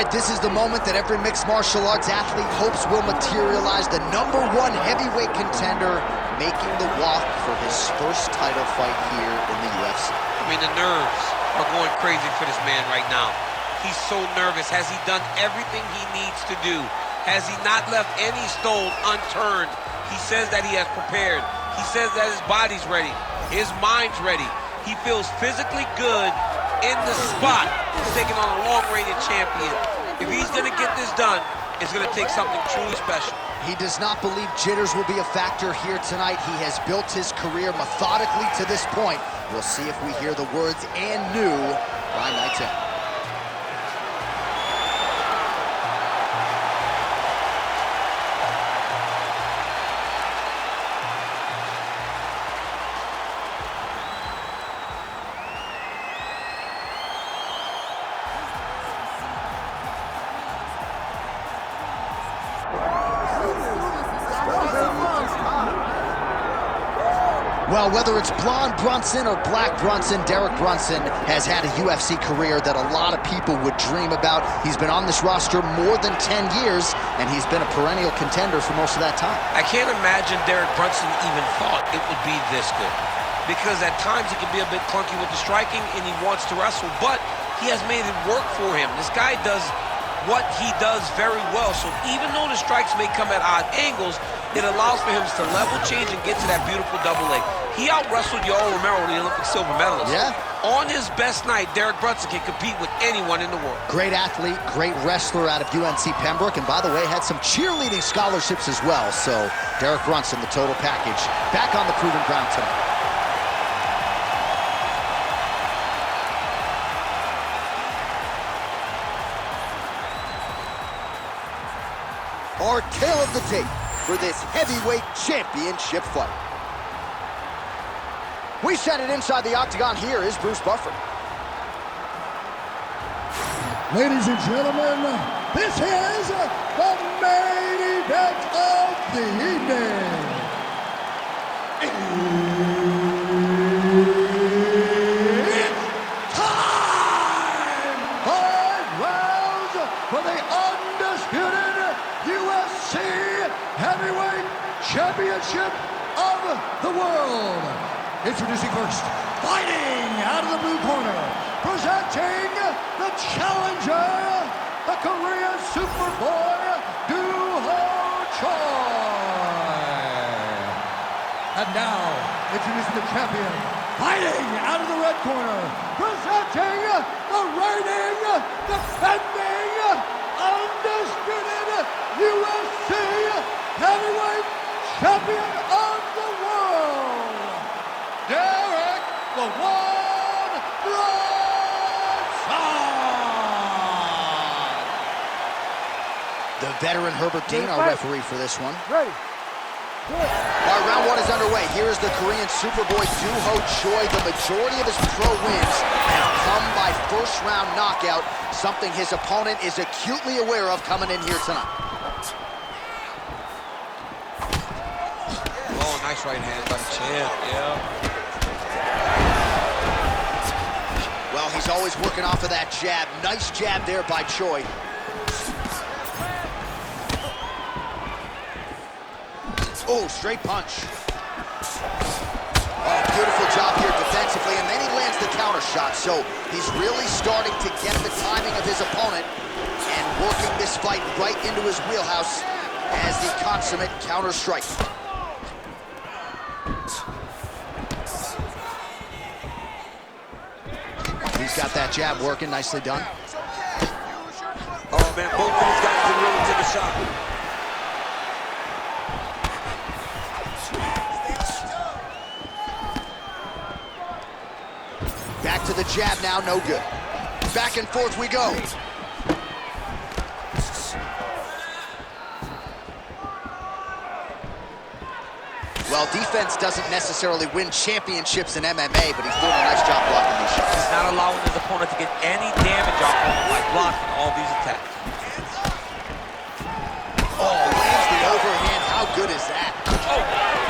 Tonight, this is the moment that every mixed martial arts athlete hopes will materialize. The #1 heavyweight contender making the walk for his first title fight here in the UFC. I mean, the nerves are going crazy for this man right now. He's so nervous. Has he done everything he needs to do? Has he not left any stone unturned? He says that he has prepared. He says that his body's ready. His mind's ready. He feels physically good in the spot. He's taking on a long-reigning champion. If he's going to get this done, it's going to take something truly special. He does not believe jitters will be a factor here tonight. He has built his career methodically to this point. We'll see if we hear the words "and new" by night's end. Well, whether it's blonde Brunson or black Brunson, Derek Brunson has had a UFC career that a lot of people would dream about. He's been on this roster more than 10 years, and he's been a perennial contender for most of that time. I can't imagine Derek Brunson even thought it would be this good, because at times he can be a bit clunky with the striking, and he wants to wrestle, but he has made it work for him. This guy does what he does very well, so even though the strikes may come at odd angles, it allows for him to level change and get to that beautiful double leg. He out-wrestled Yoel Romero, the Olympic silver medalist. Yeah. On his best night, Derek Brunson can compete with anyone in the world. Great athlete, great wrestler out of UNC Pembroke, and by the way, had some cheerleading scholarships as well. So Derek Brunson, the total package, back on the proven ground tonight. Our tale of the tape for this heavyweight championship fight. We set it inside the octagon. Here is Bruce Buffer. Ladies and gentlemen, this is the main event of the evening. It's time! 5 rounds for the undisputed UFC Heavyweight Championship of the world. Introducing first, fighting out of the blue corner, presenting the challenger, the Korean Superboy, Doo-Ho Choi. And now, introducing the champion, fighting out of the red corner, presenting the reigning, defending, undisputed UFC Heavyweight Champion of the world, Derek the One Brunson. The veteran Herbert Dean, our referee for this one. Ready. All right, round 1 is underway. Here is the Korean Superboy Doo-Ho Choi. The majority of his pro wins have come by first-round knockout, something his opponent is acutely aware of coming in here tonight. Oh, nice right hand by the champ, yeah. Well, he's always working off of that jab. Nice jab there by Choi. Oh, straight punch. Oh, beautiful job here defensively, and then he lands the counter shot. So he's really starting to get the timing of his opponent and working this fight right into his wheelhouse as the consummate counter striker. He's got that jab working, nicely done. Oh, man, both of these guys can really take a shot. Back to the jab now, no good. Back and forth we go. Well, defense doesn't necessarily win championships in MMA, but he's doing a nice job blocking these shots. He's not allowing his opponent to get any damage off him by blocking all these attacks. Oh, lands the overhand. How good is that? Oh,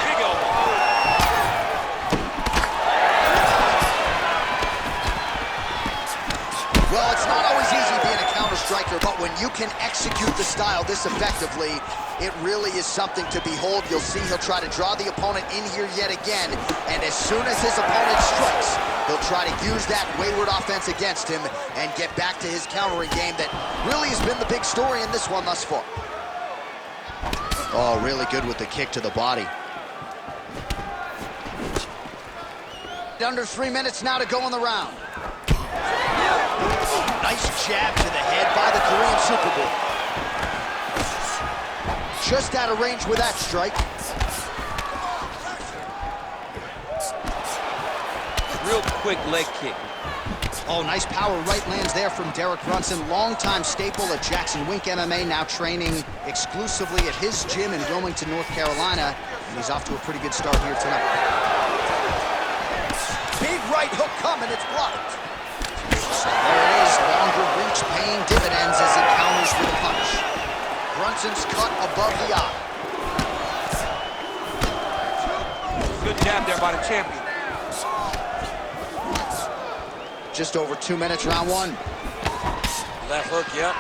big elbow. Well, it's not always easy being a counter striker striker, but when you can execute the style this effectively, it really is something to behold. You'll see he'll try to draw the opponent in here yet again, and as soon as his opponent strikes, he'll try to use that wayward offense against him and get back to his countering game that really has been the big story in this one thus far. Oh, really good with the kick to the body. Under 3 minutes now to go in the round. Nice jab to the head by the Korean Superboy. Just out of range with that strike. Real quick leg kick. Oh, nice power right lands there from Derek Brunson. Longtime staple at Jackson Wink MMA, now training exclusively at his gym in Wilmington, North Carolina. And he's off to a pretty good start here tonight. Big right hook coming, it's blocked. So there it is, longer reach paying dividends as he counters with a punch. Brunson's cut above the eye. Good jab there by the champion. Just over 2 minutes, round one. Left hook, yep.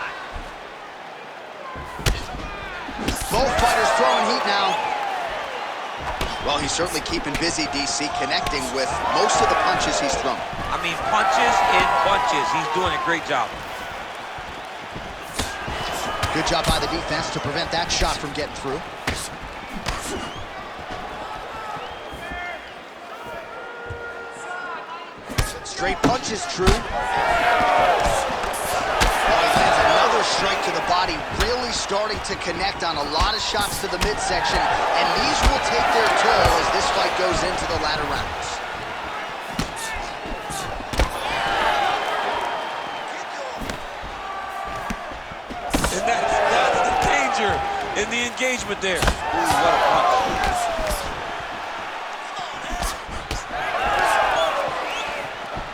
Both fighters throwing heat now. Well, he's certainly keeping busy, DC, connecting with most of the punches he's thrown. I mean, punches in bunches. He's doing a great job. Good job by the defense to prevent that shot from getting through. Straight punch is true. Oh, he lands another strike to the body, really starting to connect on a lot of shots to the midsection, and these will take their toll as this fight goes into the latter rounds. And that's the danger in the engagement there. Ooh, what a punch.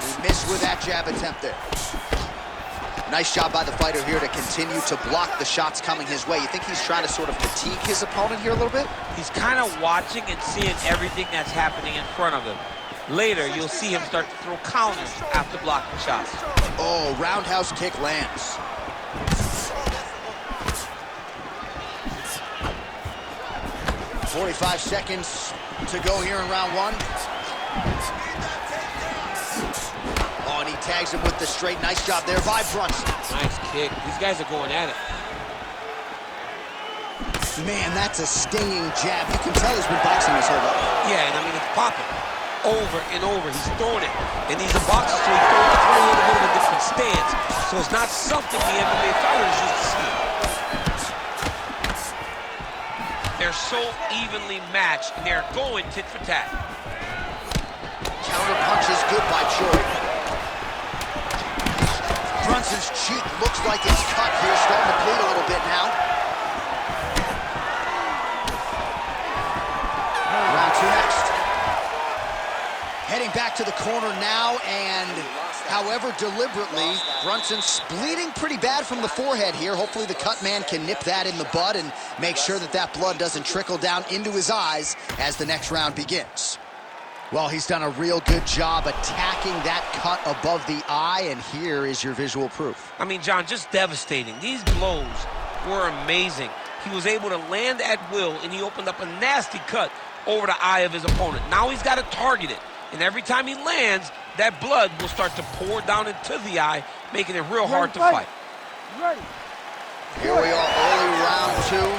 He missed with that jab attempt there. Nice job by the fighter here to continue to block the shots coming his way. You think he's trying to sort of fatigue his opponent here a little bit? He's kind of watching and seeing everything that's happening in front of him. Later, you'll see him start to throw counters after blocking shots. Oh, roundhouse kick lands. "45 seconds to go here in round one." Oh, and he tags him with the straight. Nice job there by Brunson. Nice kick. These guys are going at it. Man, that's a stinging jab. You can tell he's been boxing his whole life. Yeah, and I mean, it's popping over and over. He's throwing it. And he's a boxer, so he's throwing it from a little bit of a different stance. So it's not something the MMA fighters used to see. They're so evenly matched, and they're going tit for tat. Counter punch is good by Choi. Brunson's cheek looks like it's cut here, starting to bleed a little bit now. Round two next. Heading back to the corner now, and however deliberately, Brunson's bleeding pretty bad from the forehead here. Hopefully the cut man can nip that in the bud and make sure that that blood doesn't trickle down into his eyes as the next round begins. Well, he's done a real good job attacking that cut above the eye, and here is your visual proof. I mean, John, just devastating. These blows were amazing. He was able to land at will, and he opened up a nasty cut over the eye of his opponent. Now he's got to target it, and every time he lands, that blood will start to pour down into the eye, making it real hard to fight. Ready. Here we are, early round two.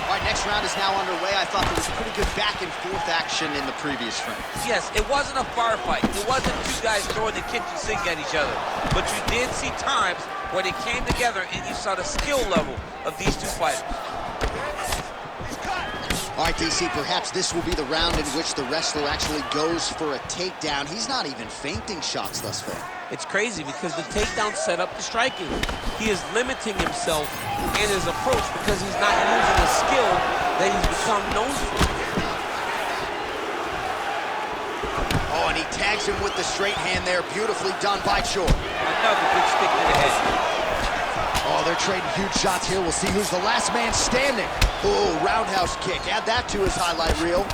All right, next round is now underway. I thought there was pretty good back and forth action in the previous frame. Yes, it wasn't a firefight. It wasn't two guys throwing the kitchen sink at each other. But you did see times where they came together and you saw the skill level of these two fighters. All right, DC, perhaps this will be the round in which the wrestler actually goes for a takedown. He's not even feinting shots thus far. It's crazy because the takedown set up the striking. He is limiting himself in his approach because he's not using the skill that he's become known for. Oh, and he tags him with the straight hand there. Beautifully done by Choi. Another big stick to the head. Oh, they're trading huge shots here. We'll see who's the last man standing. Oh, roundhouse kick. Add that to his highlight reel.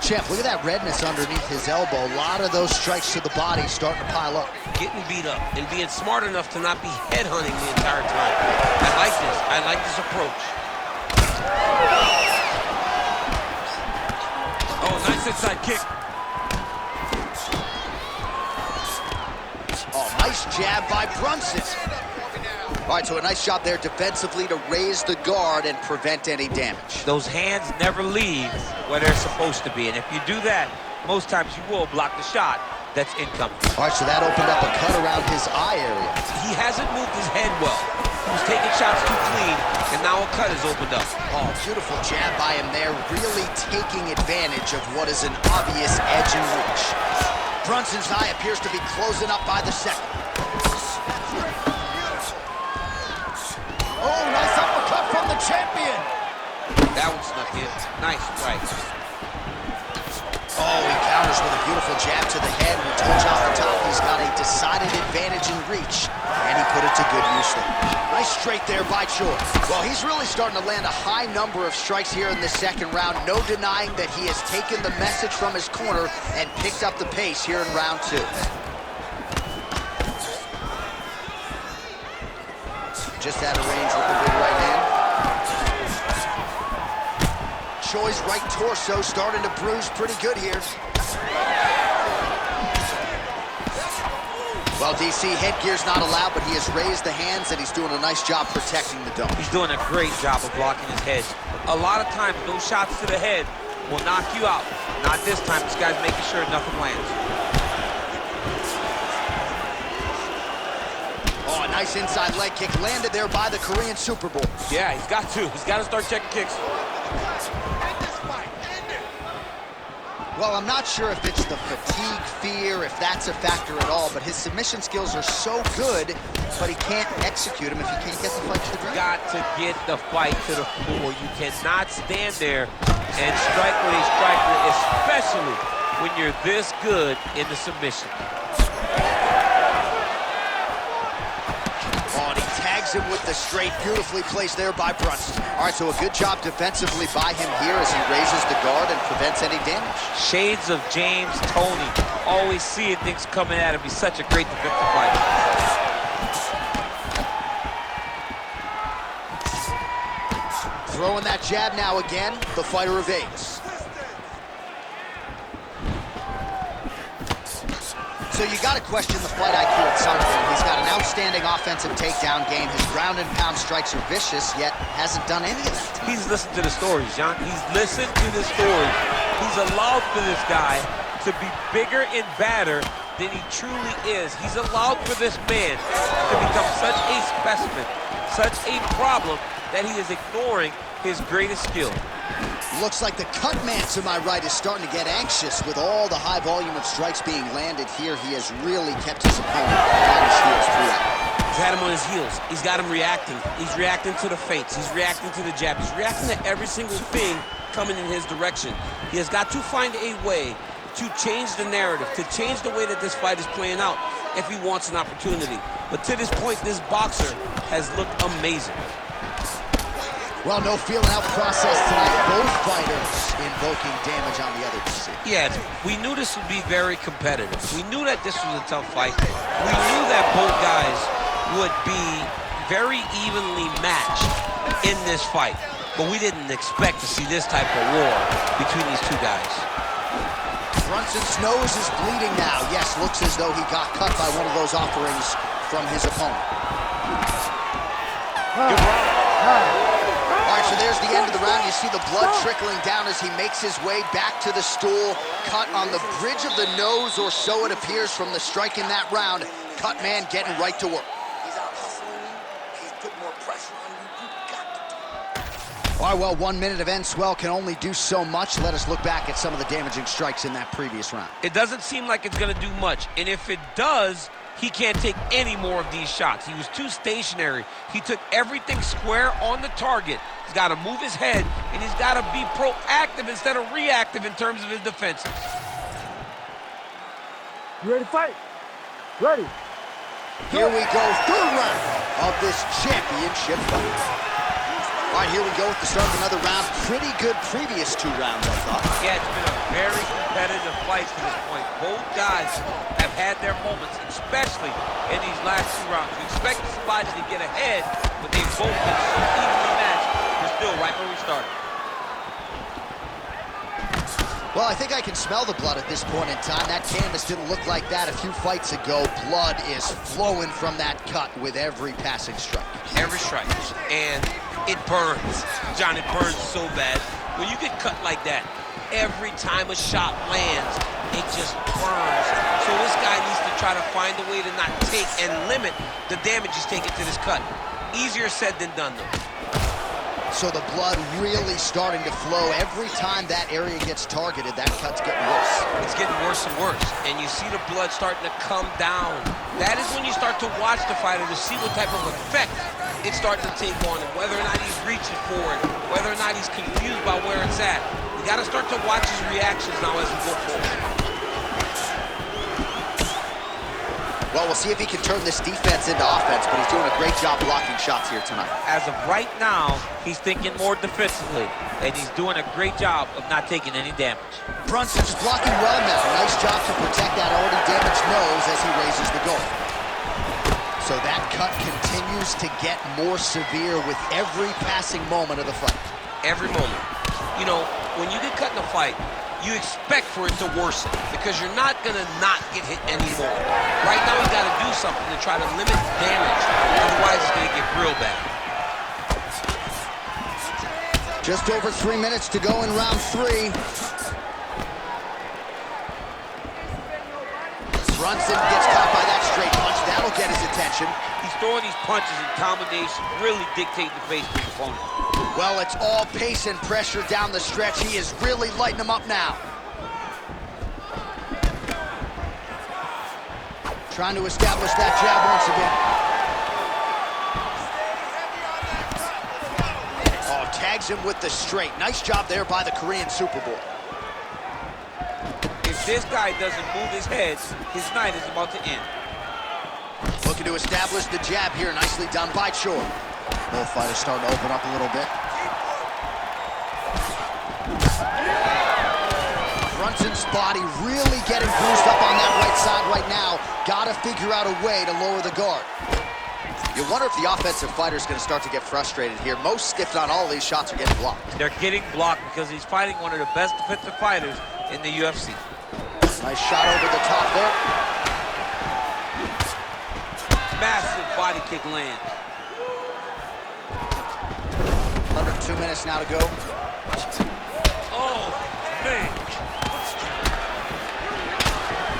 Champ, look at that redness underneath his elbow. A lot of those strikes to the body starting to pile up. Getting beat up and being smart enough to not be headhunting the entire time. I like this. I like this approach. Oh, nice inside kick. Oh, nice jab by Brunson. All right, so a nice job there defensively to raise the guard and prevent any damage. Those hands never leave where they're supposed to be, and if you do that, most times you will block the shot that's incoming. All right, so that opened up a cut around his eye area. He hasn't moved his head well. He was taking shots too clean, and now a cut has opened up. Oh, beautiful jab by him there, really taking advantage of what is an obvious edge and reach. Brunson's eye appears to be closing up by the second. Oh, nice uppercut from the champion. That one snuck in. Nice strike. Oh, he counters with a beautiful jab to the head. We told you off the top, he's got a decided advantage in reach, and he put it to good use there. Nice straight there by Choi. Well, he's really starting to land a high number of strikes here in this second round. No denying that he has taken the message from his corner and picked up the pace here in round two. Just out of range with the big right hand. Choi's right torso starting to bruise pretty good here. Well, DC, headgear's not allowed, but he has raised the hands and he's doing a nice job protecting the dome. He's doing a great job of blocking his head. A lot of times, those shots to the head will knock you out. Not this time. This guy's making sure nothing lands. Oh, a nice inside leg kick landed there by the Korean Super Bowl. Yeah, he's got to. He's got to start checking kicks. Well, I'm not sure if it's the fatigue, fear, if that's a factor at all, but his submission skills are so good, but he can't execute them if he can't get the fight to the ground. Got to get the fight to the floor. You cannot stand there and strike with a striker, especially when you're this good in the submission. Oh, and he tags him with the straight, beautifully placed there by Brunson. All right, so a good job defensively by him here as he raises the guard and prevents any damage. Shades of James Toney. Always seeing things coming at him. He's such a great defensive fighter. Throwing that jab now again, the fighter evades. So you got to question the fight IQ at some point. He's got an outstanding offensive takedown game. His ground and pound strikes are vicious, yet hasn't done any of that. He's listened to the stories, John. He's listened to the stories. He's allowed for this guy to be bigger and badder than he truly is. He's allowed for this man to become such a specimen, such a problem, that he is ignoring his greatest skill. Looks like the cut man to my right is starting to get anxious with all the high volume of strikes being landed here. He has really kept his opponent on his heels throughout. He's had him on his heels. He's got him reacting. He's reacting to the feints. He's reacting to the jab. He's reacting to every single thing coming in his direction. He has got to find a way to change the narrative, to change the way that this fight is playing out if he wants an opportunity. But to this point, this boxer has looked amazing. Well, no feeling out process tonight. Both fighters invoking damage on the other DC. Yeah, we knew this would be very competitive. We knew that this was a tough fight. We knew that both guys would be very evenly matched in this fight. But we didn't expect to see this type of war between these two guys. Brunson's nose is bleeding now. Yes, looks as though he got cut by one of those offerings from his opponent. Good round. All right, so there's the end of the round. You see the blood trickling down as he makes his way back to the stool. Cut on the bridge of the nose, or so it appears from the strike in that round. Cut man getting right to work. He's out hustling you. He's putting more pressure on you. You got to do it. All right, well, 1 minute of end swell can only do so much. Let us look back at some of the damaging strikes in that previous round. It doesn't seem like it's going to do much. And if it does, he can't take any more of these shots. He was too stationary. He took everything square on the target. He's got to move his head, and he's got to be proactive instead of reactive in terms of his defenses. You ready to fight? Ready. Here we go, third round of this championship fight. All right, here we go with the start of another round. Pretty good previous 2 rounds, I thought. Yeah, it's been a very competitive fight to this point. Both guys have had their moments, especially in these last 2 rounds. You expected somebody to get ahead, but they've both been so evenly matched. They're still right where we started. Well, I think I can smell the blood at this point in time. That canvas didn't look like that a few fights ago. Blood is flowing from that cut with every passing strike. Every strike. And it burns. John, it burns so bad. When you get cut like that, every time a shot lands, it just burns. So this guy needs to try to find a way to not take and limit the damage he's taking to this cut. Easier said than done, though. So the blood really starting to flow. Every time that area gets targeted, that cut's getting worse. It's getting worse and worse. And you see the blood starting to come down. That is when you start to watch the fighter to see what type of effect it's starting to take on him, whether or not he's reaching for it, whether or not he's confused by where it's at. We got to start to watch his reactions now as we go forward. Well, we'll see if he can turn this defense into offense, but he's doing a great job blocking shots here tonight. As of right now, he's thinking more defensively, and he's doing a great job of not taking any damage. Brunson's blocking well now. Nice job to protect that already damaged nose as he raises the guard. So that cut continues to get more severe with every passing moment of the fight. Every moment. You know, when you get cut in a fight, you expect for it to worsen because you're not going to not get hit anymore. Right now, you got to do something to try to limit damage. Otherwise, it's going to get real bad. Just over 3 minutes to go in round 3. Brunson gets caught by that straight punch. That'll get his attention. He's throwing these punches in combination, really dictating the pace to his opponent. Well, it's all pace and pressure down the stretch. He is really lighting him up now. Trying to establish that jab once again. Oh, tags him with the straight. Nice job there by the Korean Super Bowl. If this guy doesn't move his head, his night is about to end. Looking to establish the jab here. Nicely done by Choi. Both fighters starting to open up a little bit. Brunson's body really getting bruised up on that right side right now. Got to figure out a way to lower the guard. You wonder if the offensive fighter is going to start to get frustrated here. Most, if not all, of these shots are getting blocked. They're getting blocked because he's fighting one of the best defensive fighters in the UFC. Nice shot over the top there. Massive body kick lands. Under 2 minutes now to go. Oh, man.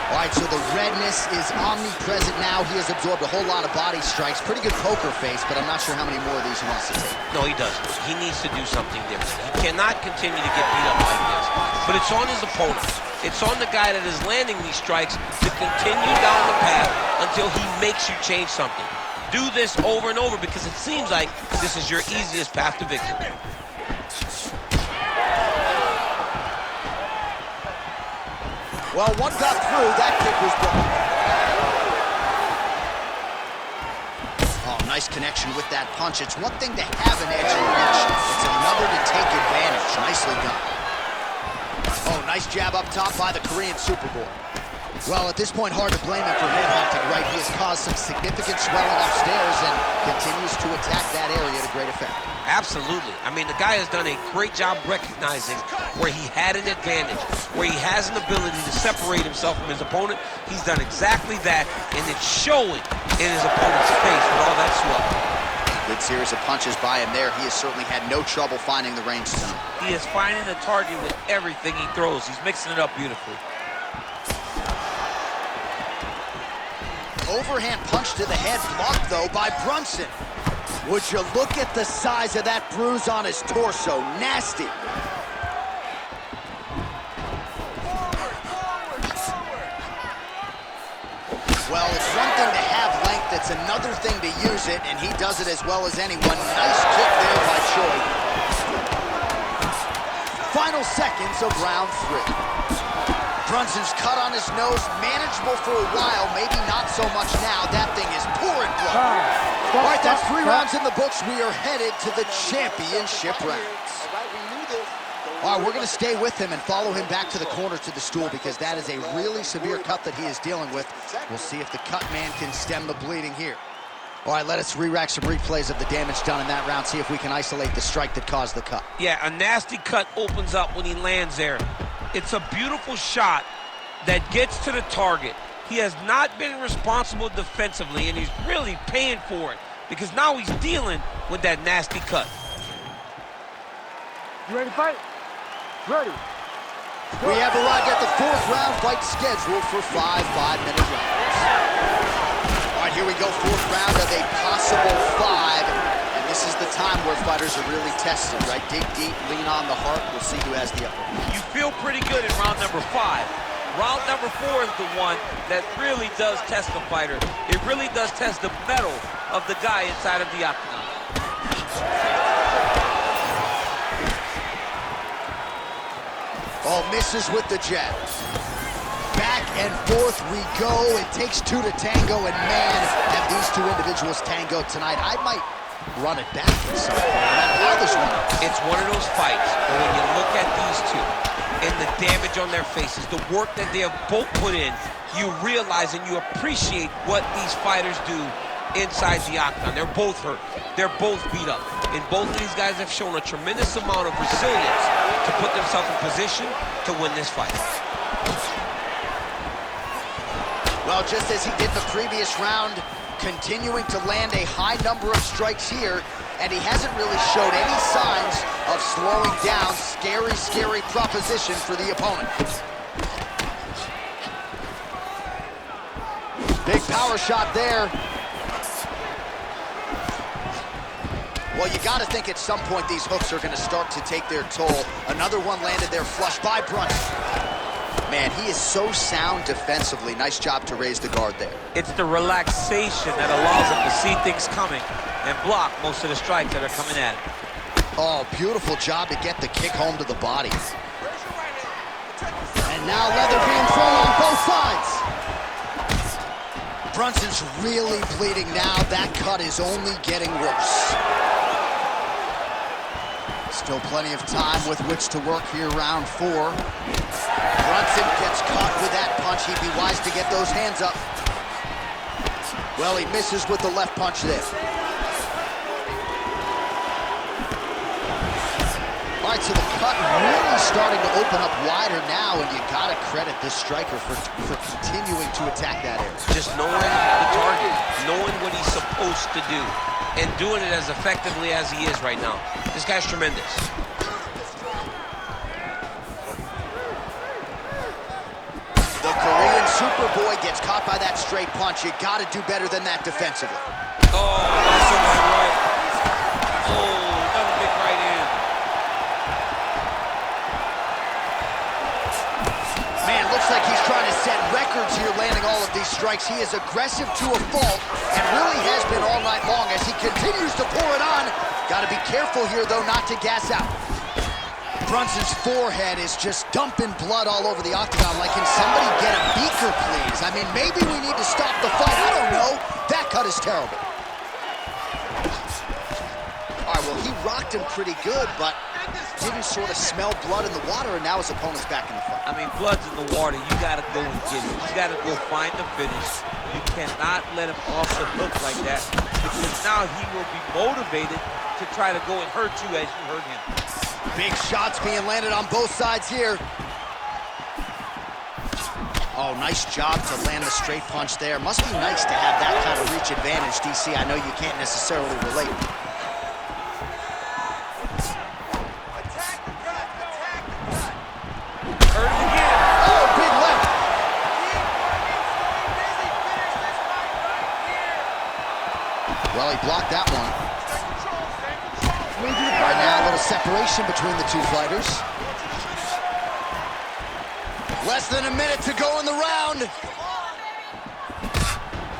All right, so the redness is omnipresent now. He has absorbed a whole lot of body strikes. Pretty good poker face, but I'm not sure how many more of these he wants to take. No, he doesn't. He needs to do something different. He cannot continue to get beat up like this. But it's on his opponent. It's on the guy that is landing these strikes to continue down the path until he makes you change something. Do this over and over because it seems like this is your easiest path to victory. Well, one got through. That kick was broken. Oh, nice connection with that punch. It's one thing to have an edge and reach. It's another to take advantage. Nicely done. Oh, nice jab up top by the Korean Super Bowl. Well, at this point, hard to blame him for head-hunting, right? He has caused some significant swelling upstairs and continues to attack that area to great effect. Absolutely. I mean, the guy has done a great job recognizing where he had an advantage, where he has an ability to separate himself from his opponent. He's done exactly that, and it's showing in his opponent's face with all that swelling. Good series of punches by him there. He has certainly had no trouble finding the range tonight. He is finding the target with everything he throws. He's mixing it up beautifully. Overhand punch to the head, blocked though by Brunson. Would you look at the size of that bruise on his torso? Nasty. Well, it's one thing to have length, it's another thing to use it, and he does it as well as anyone. Nice kick there by Choi. Final seconds of round 3. Brunson's cut on his nose, manageable for a while, maybe not so much now. That thing is pouring blood. All right, that's 3 rounds in the books. We are headed to the championship rounds. All right, we're going to stay with him and follow him back to the corner to the stool because that is a really severe cut that he is dealing with. We'll see if the cut man can stem the bleeding here. All right, let us re-rack some replays of the damage done in that round, see if we can isolate the strike that caused the cut. Yeah, a nasty cut opens up when he lands there. It's a beautiful shot that gets to the target. He has not been responsible defensively, and he's really paying for it because now he's dealing with that nasty cut. You ready to fight? Ready. We have arrived at the 4th round fight scheduled for 5 5-minute rounds. All right, here we go, 4th round of a possible 5. And this is the time where fighters are really tested, right? Dig deep, lean on the heart. We'll see who has the upper hand. You feel pretty good in round number 5. Round number 4 is the one that really does test the fighter. It really does test the mettle of the guy inside of the octagon. Oh, misses with the jab. Back and forth we go. It takes 2 to tango, and man, have these 2 individuals tangoed tonight. I might run it back at some point. It's one of those fights where when you look at these 2 and the damage on their faces, the work that they have both put in, you realize and you appreciate what these fighters do inside the octagon. They're both hurt. They're both beat up. And both of these guys have shown a tremendous amount of resilience to put themselves in position to win this fight. Well, just as he did the previous round, continuing to land a high number of strikes here, and he hasn't really showed any signs of slowing down. Scary, scary proposition for the opponent. Big power shot there. Well, you got to think at some point these hooks are going to start to take their toll. Another one landed there flush by Brunson. Man, he is so sound defensively. Nice job to raise the guard there. It's the relaxation that allows him to see things coming and block most of the strikes that are coming at him. Oh, beautiful job to get the kick home to the body. And now leather being thrown on both sides. Brunson's really bleeding now. That cut is only getting worse. Still plenty of time with which to work here, round 4. Brunson gets caught with that punch. He'd be wise to get those hands up. Well, he misses with the left punch there. All right, so the cut really starting to open up wider now, and you gotta credit this striker for continuing to attack that area. Just knowing the target, knowing what he's supposed to do, and doing it as effectively as he is right now. This guy's tremendous. The Korean Superboy gets caught by that straight punch. You gotta do better than that defensively. Oh, that's a right. Oh, another big right hand. Man, looks like he's trying to set records here, landing all of these strikes. He is aggressive to a fault, and really has been all night long as he continues to pour it on. Gotta be careful here, though, not to gas out. Brunson's forehead is just dumping blood all over the octagon. Like, can somebody get a beaker, please? I mean, maybe we need to stop the fight. I don't know. That cut is terrible. All right, well, he rocked him pretty good, but didn't sort of smell blood in the water, and now his opponent's back in the fight. I mean, blood's in the water. You got to go and get it. You got to go find the finish. You cannot let him off the hook like that, because now he will be motivated to try to go and hurt you as you hurt him. Big shots being landed on both sides here. Oh, nice job to land the straight punch there. Must be nice to have that kind of reach advantage, DC. I know you can't necessarily relate. Hurt it again. Oh, big left. Well, he blocked that one. Right now, a little separation between the 2 fighters. Less than a minute to go in the round.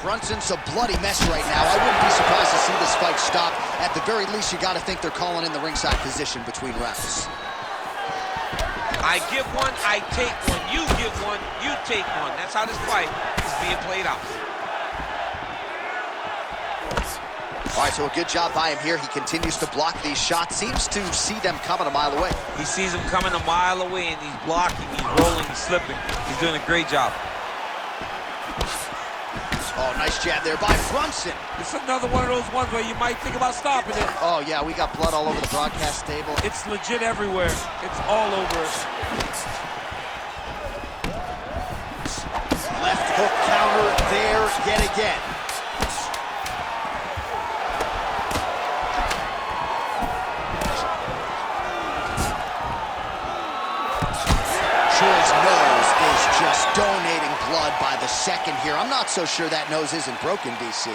Brunson's a bloody mess right now. I wouldn't be surprised to see this fight stop. At the very least, you got to think they're calling in the ringside position between rounds. I give one, I take one. You give one, you take one. That's how this fight is being played out. All right, so a good job by him here. He continues to block these shots. Seems to see them coming a mile away. He sees them coming a mile away, and he's blocking, he's rolling, he's slipping. He's doing a great job. Oh, nice jab there by Brunson. It's another one of those ones where you might think about stopping it. Oh, yeah, we got blood all over the broadcast table. It's legit everywhere. It's all over. Left hook counter there yet again. Troy's nose is just donating blood by the second here. I'm not so sure that nose isn't broken, DC.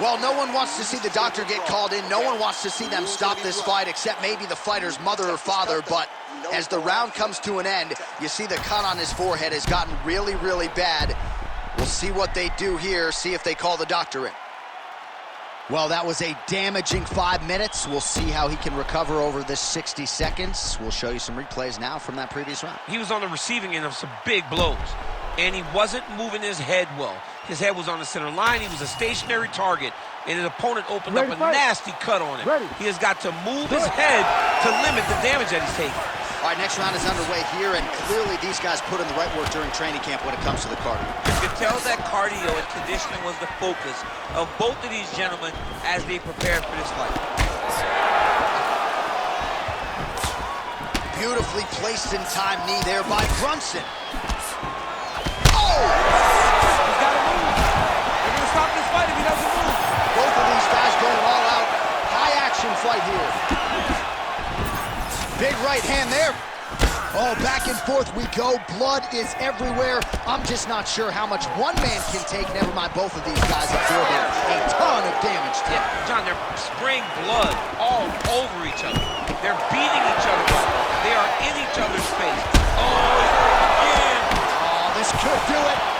Well, no one wants to see the doctor get called in. No one wants to see them stop this fight, except maybe the fighter's mother or father. But as the round comes to an end, you see the cut on his forehead has gotten really, really bad. We'll see what they do here, see if they call the doctor in. Well, that was a damaging 5 minutes. We'll see how he can recover over this 60 seconds. We'll show you some replays now from that previous round. He was on the receiving end of some big blows, and he wasn't moving his head well. His head was on the center line. He was a stationary target, and his opponent opened up a nasty cut on him. He has got to move his head to limit the damage that he's taking. All right, next round is underway here, and clearly these guys put in the right work during training camp when it comes to the cardio. You can tell that cardio and conditioning was the focus of both of these gentlemen as they prepared for this fight. Beautifully placed in time knee there by Brunson. Oh! He's got to move. They're going to stop this fight if he doesn't move. Both of these guys going all out. High action fight here. Big right hand there. Oh, back and forth we go. Blood is everywhere. I'm just not sure how much one man can take. Never mind both of these guys absorbing a ton of damage. Yeah, John, they're spraying blood all over each other. They're beating each other up. They are in each other's face. Oh, again. Oh, this could do it.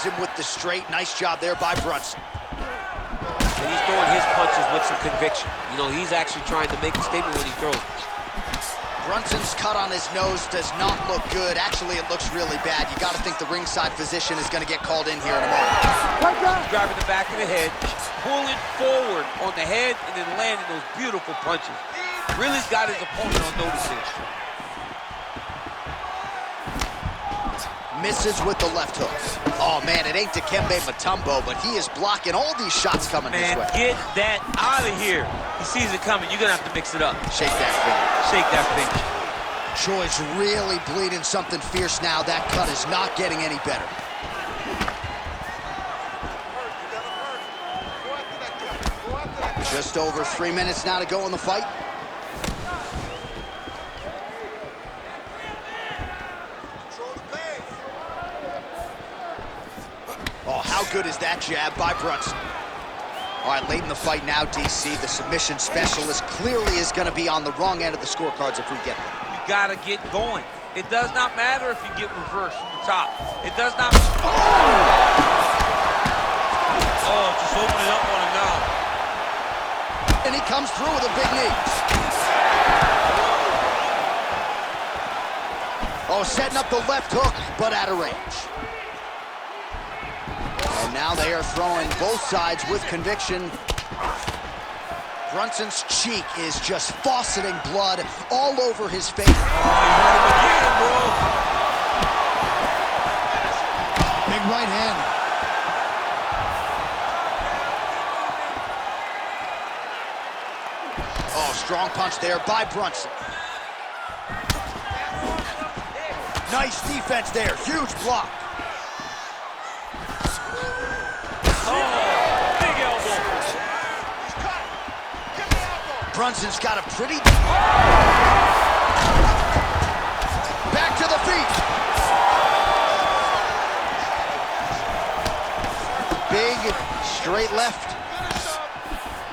Him with the straight. Nice job there by Brunson. And he's throwing his punches with some conviction. You know, he's actually trying to make a statement when he throws. Brunson's cut on his nose does not look good. Actually, it looks really bad. You got to think the ringside physician is going to get called in here in a moment. He's grabbing the back of the head, pulling forward on the head, and then landing those beautiful punches. Really's got his opponent on notice here. Misses with the left hook. Oh, man, it ain't Dikembe Mutombo, but he is blocking all these shots coming his way. Get that out of here. He sees it coming. You're going to have to mix it up. Shake that finger. Shake that finger. Troy's really bleeding something fierce now. That cut is not getting any better. Just over 3 minutes now to go in the fight. Oh, how good is that jab by Brunson? All right, late in the fight now, DC, the submission specialist clearly is going to be on the wrong end of the scorecards if we get them. You got to get going. It does not matter if you get reversed from the top. It does not... Oh, just open it up on him now. And he comes through with a big knee. Oh, setting up the left hook, but out of range. And now they are throwing both sides with conviction. Brunson's cheek is just fauceting blood all over his face. Oh, he hurt him again, bro. Big right hand. Oh, strong punch there by Brunson. Nice defense there, huge block. Brunson's got a pretty... Back to the feet. Big, straight left.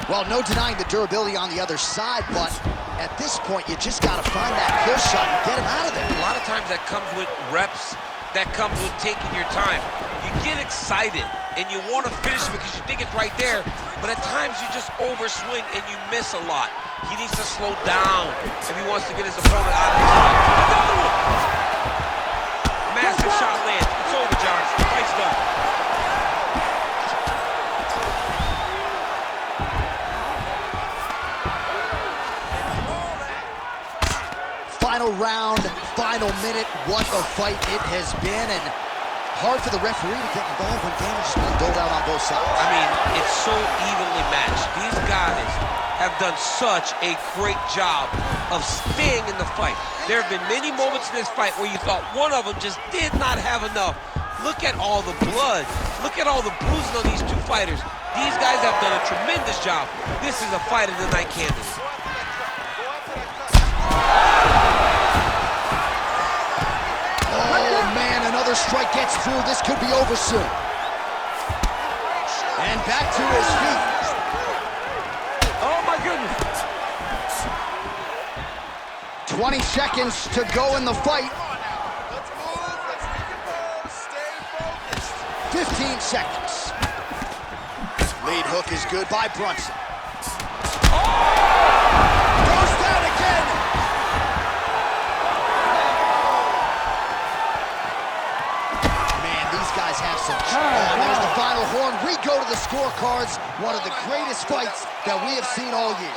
Well, no denying the durability on the other side, but at this point, you just got to find that kill shot and get him out of there. A lot of times that comes with reps, that comes with taking your time. You get excited, and you want to finish it because you think it's right there, but at times you just overswing and you miss a lot. He needs to slow down if he wants to get his opponent out of the shot. Another one! Massive shot lands. It's over, John. Fight's done. Final round, final minute. What a fight it has been, and hard for the referee to get involved when damage is being doled out on both sides. I mean, it's so evenly matched. These guys have done such a great job of staying in the fight. There have been many moments in this fight where you thought one of them just did not have enough. Look at all the blood. Look at all the bruising on these two fighters. These guys have done a tremendous job. This is a fight of the night candidate. Oh, man, another strike gets through. This could be over soon. And back to his feet. Oh, my goodness. 20 seconds to go in the fight. 15 seconds. Lead hook is good by Brunson. Goes down again. Man, these guys have some. Oh, there's the final horn. We go to the scorecards. One of the greatest fights that we have seen all year.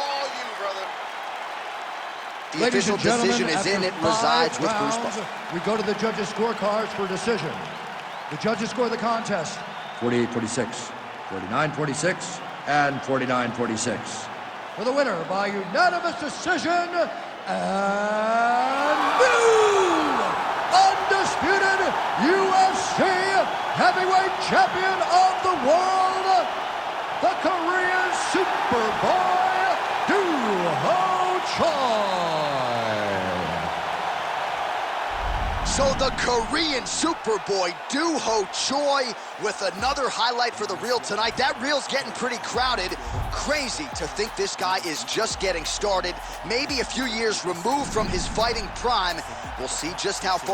The official decision is in. It resides with Bruce Buffer. We go to the judges' scorecards for decision. The judges score the contest 48-46, 49-46, and 49-46. For the winner by unanimous decision, and new undisputed UFC heavyweight champion of the world, the Korean Superboy, Do-Ho Choi. So the Korean Superboy, Do-Ho Choi, with another highlight for the reel tonight. That reel's getting pretty crowded. Crazy to think this guy is just getting started. Maybe a few years removed from his fighting prime. We'll see just how far.